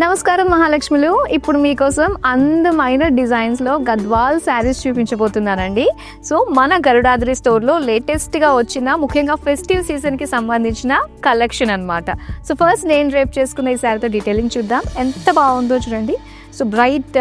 నమస్కారం మహాలక్ష్ములు. ఇప్పుడు మీకోసం అందమైన డిజైన్స్లో గద్వాల్ శారీస్ చూపించబోతున్నానండి. సో మన గరుడాద్రి స్టోర్లో లేటెస్ట్గా వచ్చిన ముఖ్యంగా ఫెస్టివ్ సీజన్కి సంబంధించిన కలెక్షన్ అనమాట. సో ఫస్ట్ నేను రేపు చేసుకున్న ఈ శారీతో డీటెయిలింగ్ చూద్దాం. ఎంత బాగుందో చూడండి. So bright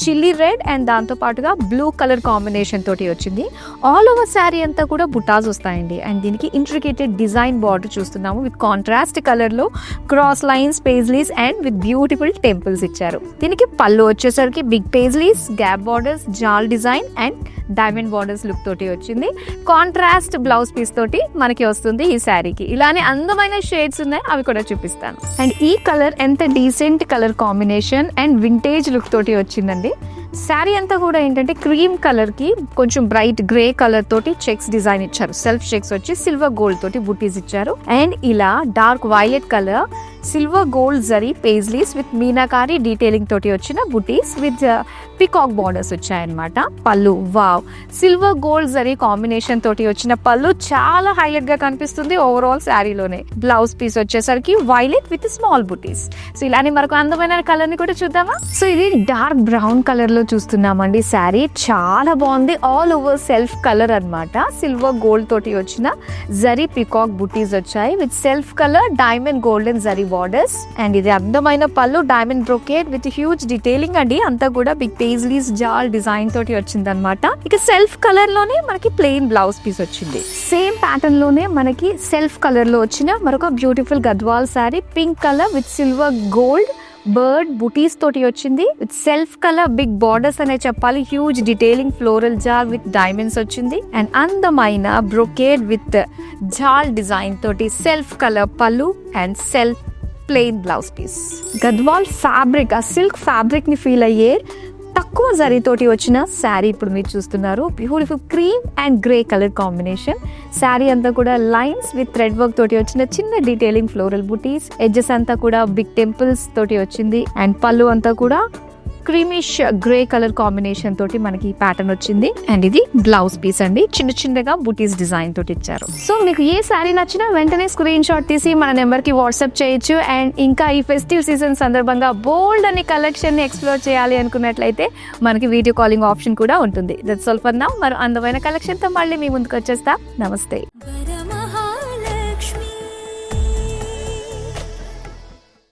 chilli red and దాంతోపాటుగా బ్లూ కలర్ కాంబినేషన్ తోటి వచ్చింది. ఆల్ ఓవర్ శారీ అంతా కూడా బుటాస్ వస్తాయండి. అండ్ దీనికి ఇంట్రికేటెడ్ డిజైన్ బార్డర్ చూస్తున్నాము విత్ కాంట్రాస్ట్ కలర్లో cross lines, paisleys and with beautiful temples ఇచ్చారు. దీనికి పళ్ళు వచ్చేసరికి big paisleys, gap borders, jaal design and diamond borders look తోటి వచ్చింది. కాంట్రాస్ట్ బ్లౌజ్ పీస్ తోటి మనకి వస్తుంది ఈ శారీకి. ఇలానే అందమైన షేడ్స్ ఉన్నాయి, అవి కూడా చూపిస్తాను. అండ్ ఈ కలర్ ఎంత decent colour combination and vintage look తోటి వచ్చిందండి. శారీ అంతా కూడా ఏంటంటే క్రీమ్ కలర్ కి కొంచెం బ్రైట్ గ్రే కలర్ తోటి చెక్స్ డిజైన్ ఇచ్చారు. సెల్ఫ్ చెక్స్ వచ్చి సిల్వర్ గోల్డ్ తోటి బుటీస్ ఇచ్చారు. అండ్ ఇలా dark violet colour silver gold zari paisleys with meenakari detailing తోటి వచ్చిన బుటీస్ విత్ పికాక్ బార్డర్స్ వచ్చాయన్నమాట. పళ్ళు wow, silver gold zari combination తోటి వచ్చిన పళ్ళు చాలా హైలైట్ గా కనిపిస్తుంది ఓవరాల్ శారీలోనే. బ్లౌజ్ పీస్ వచ్చేసరికి violet with small buttis. So ఇలానే మరొక అందమైన కలర్ ని కూడా చూద్దామా. సో ఇది డార్క్ బ్రౌన్ కలర్ లో చూస్తున్నామండి. శారీ చాలా బాగుంది. ఆల్ ఓవర్ సెల్ఫ్ కలర్ అన్నమాట. సిల్వర్ గోల్డ్ తోటి వచ్చిన జరీ పికాక్ బుటీస్ వచ్చాయి with self colour diamond golden zari borders. And ఇది అందమైన పళ్ళు diamond brocade with huge detailing అండి. అంతా కూడా బిగ్ పేజ్లీస్ జాల్ డిజైన్ తోటి వచ్చింది అనమాట. ఇక సెల్ఫ్ కలర్ లోనే మనకి ప్లెయిన్ బ్లౌజ్ పీస్ వచ్చింది. సేమ్ ప్యాటర్న్ లోనే మనకి సెల్ఫ్ కలర్ లో వచ్చిన మరొక beautiful Gadwal sari pink colour with silver gold bird బుటీస్ తోటి వచ్చింది. With self colour big borders అనే చెప్పాలి. Huge detailing floral jaal with diamonds వచ్చింది. అండ్ అందమైన బ్రోకేడ్ విత్ జాల్ డిజైన్ తోటి సెల్ఫ్ కలర్ పళ్ళు and self plain blouse piece. Gadwal fabric, ఆ సిల్క్ ఫ్యాబ్రిక్ ని ఫీల్ అయ్యే తక్కువ జరీతోటి వచ్చిన శారీ ఇప్పుడు మీరు చూస్తున్నారు. Beautiful cream and grey colour combination. Sari అంతా కూడా లైన్స్ విత్ థ్రెడ్ వర్క్ తోటి వచ్చిన చిన్న డీటెయిలింగ్ ఫ్లోరల్ బుటీస్. ఎడ్జెస్ అంతా కూడా బిగ్ టెంపుల్స్ తోటి వచ్చింది. అండ్ పళ్ళు అంతా కూడా క్రీమిష్ గ్రే కలర్ కాంబినేషన్ తోటి మనకి ప్యాటర్న్ వచ్చింది. అండ్ ఇది బ్లౌజ్ పీస్ అండి. చిన్న చిన్నగా బుటీస్ డిజైన్ తోటి ఇచ్చారు. సో మీకు ఏ శారీ నచ్చినా వెంటనే స్క్రీన్ షాట్ తీసి మన నెంబర్ కి వాట్సాప్ చేయొచ్చు. అండ్ ఇంకా ఈ ఫెస్టివ్ సీజన్ సందర్భంగా బోల్డ్ అనే కలెక్షన్ ని ఎక్స్ప్లోర్ చేయాలి అనుకున్నట్లయితే మనకి వీడియో కాలింగ్ ఆప్షన్ కూడా ఉంటుంది. That's all for now. మరి అందమైన కలెక్షన్ తో మళ్ళీ మీ ముందుకు వచ్చేస్తా. నమస్తే.